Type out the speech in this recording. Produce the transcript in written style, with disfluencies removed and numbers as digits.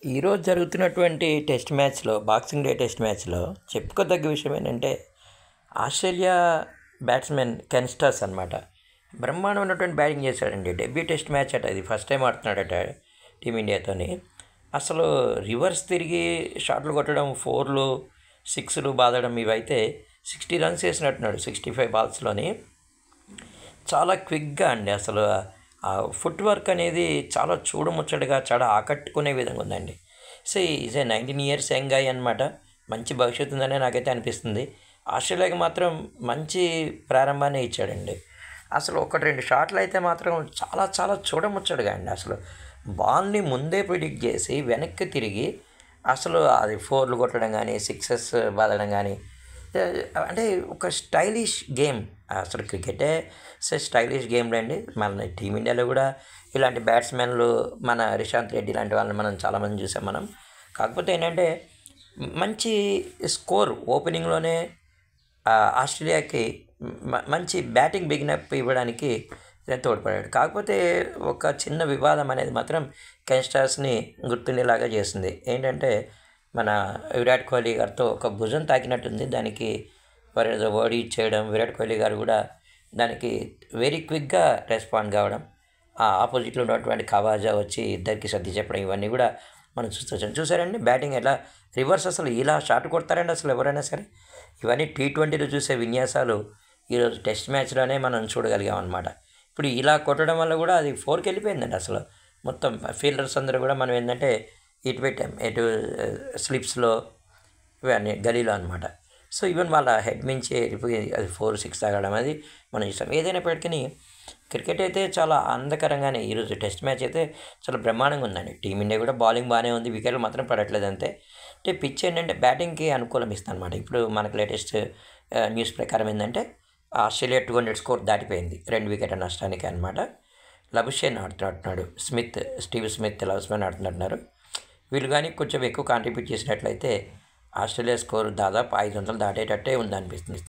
ఈరోజు జరుగుతున్నటువంటి టెస్ట్ మ్యాచ్లో బాక్సింగ్ డే టెస్ట్ మ్యాచ్లో చెప్పుకోదగ్గ విషయం ఏంటంటే ఆస్ట్రేలియా బ్యాట్స్మెన్ కెన్ స్టార్క్ అనమాట. బ్రహ్మాండమైనటువంటి బ్యాటింగ్ చేశాడండి. డెబ్యూ టెస్ట్ మ్యాచ్ అట, ఇది ఫస్ట్ టైం ఆడుతున్నాడట టీమిండియాతోని. అసలు రివర్స్ తిరిగి షాట్లు కొట్టడం, 4లు 6లు బాదడం, ఇవైతే 60 రన్స్ వేసినట్టున్నాడు 65 బాల్స్లోని. చాలా క్విక్గా అండి. అసలు ఆ ఫుట్ వర్క్ అనేది చాలా చూడముచ్చటగా, చాలా ఆకట్టుకునే విధంగా ఉందండి. So is a 19 years young guy అనమాట. మంచి భవిష్యత్తు ఉందనే నాకైతే అనిపిస్తుంది. ఆస్ట్రేలియాకి మాత్రం మంచి ప్రారంభాన్ని ఇచ్చాడండి. అసలు ఒకటి రెండు షాట్లు అయితే మాత్రం చాలా చాలా చూడముచ్చటగా అండి. అసలు బాల్ని ముందే ప్రిడిక్ట్ చేసి వెనక్కి తిరిగి అసలు అది 4లు కొట్టడం కానీ, 6s బాదడం కానీ, అంటే ఒక స్టైలిష్ గేమ్. అసలు క్రికెటే స్టైలిష్ గేమ్ అండి. మన టీమిండియాలో కూడా ఇలాంటి బ్యాట్స్మెన్లు, మన రిషాంత్ రెడ్డి లాంటి వాళ్ళని మనం చాలామంది చూసాం మనం. కాకపోతే ఏంటంటే మంచి స్కోర్ ఓపెనింగ్లోనే ఆస్ట్రేలియాకి మంచి బ్యాటింగ్ బిగినప్ ఇవ్వడానికి తోడ్పడాడు. కాకపోతే ఒక చిన్న వివాదం అనేది మాత్రం కెన్ స్టార్క్ని గుర్తుండేలాగా చేసింది. ఏంటంటే మన విరాట్ కోహ్లీ గారితో ఒక భుజం తాకినట్టుంది. దానికి వారు ఏదో వర్డ్ ఇచ్చేయడం, విరాట్ కోహ్లీ గారు కూడా దానికి వెరీ క్విక్గా రెస్పాండ్ కావడం, ఆ ఆపోజిట్లో ఉన్నటువంటి ఖవాజా వచ్చి ఇద్దరికి సర్ది చెప్పడం, ఇవన్నీ కూడా మనం చూసారండి. బ్యాటింగ్ ఎలా రివర్స్, అసలు ఇలా షాట్ కొడతారండి అసలు ఎవరైనా సరే. ఇవన్నీ T20లో చూసే విన్యాసాలు ఈరోజు టెస్ట్ మ్యాచ్లోనే మనం చూడగలిగాం అనమాట. ఇప్పుడు ఇలా కొట్టడం వల్ల కూడా అది 4కి వెళ్ళిపోయిందండి. అసలు మొత్తం ఫీల్డర్స్ అందరూ కూడా మనం ఏంటంటే ఇటు పెట్టాం, ఎటు స్లిప్స్లో ఇవన్నీ గలీలో అనమాట. సో ఈవెన్ వాళ్ళ హెడ్ మించి వెళ్ళిపోయి అది 4-6 తాగడం అది మనం చూస్తాం. ఏదైనప్పటికీ క్రికెట్ అయితే చాలా ఆనందకరంగానే ఈరోజు టెస్ట్ మ్యాచ్ అయితే చాలా బ్రహ్మాండంగా ఉందండి. టీమిండియా కూడా బౌలింగ్ బాగానే ఉంది, వికెట్లు మాత్రం పడట్లేదు అంతే. అంటే పిచ్ ఏంటంటే బ్యాటింగ్కి అనుకూలం ఇస్తుంది అనమాట. ఇప్పుడు మనకు లేటెస్ట్ న్యూస్ ప్రకారం ఏంటంటే ఆస్ట్రేలియా 200 స్కోర్ దాటిపోయింది 2 వికెట్ల నష్టానికి అనమాట. లబుషేన్ ఆడుతున్నాడు, స్టీవ్ స్మిత్ లబ్స్మెన్ ఆడుతున్నారు. వీళ్ళు కానీ కొంచెం ఎక్కువ కాంట్రిబ్యూట్ చేసినట్లయితే ఆస్ట్రేలియా స్కోర్ దాదాపు 500 దాటేటట్టే ఉందనిపిస్తుంది.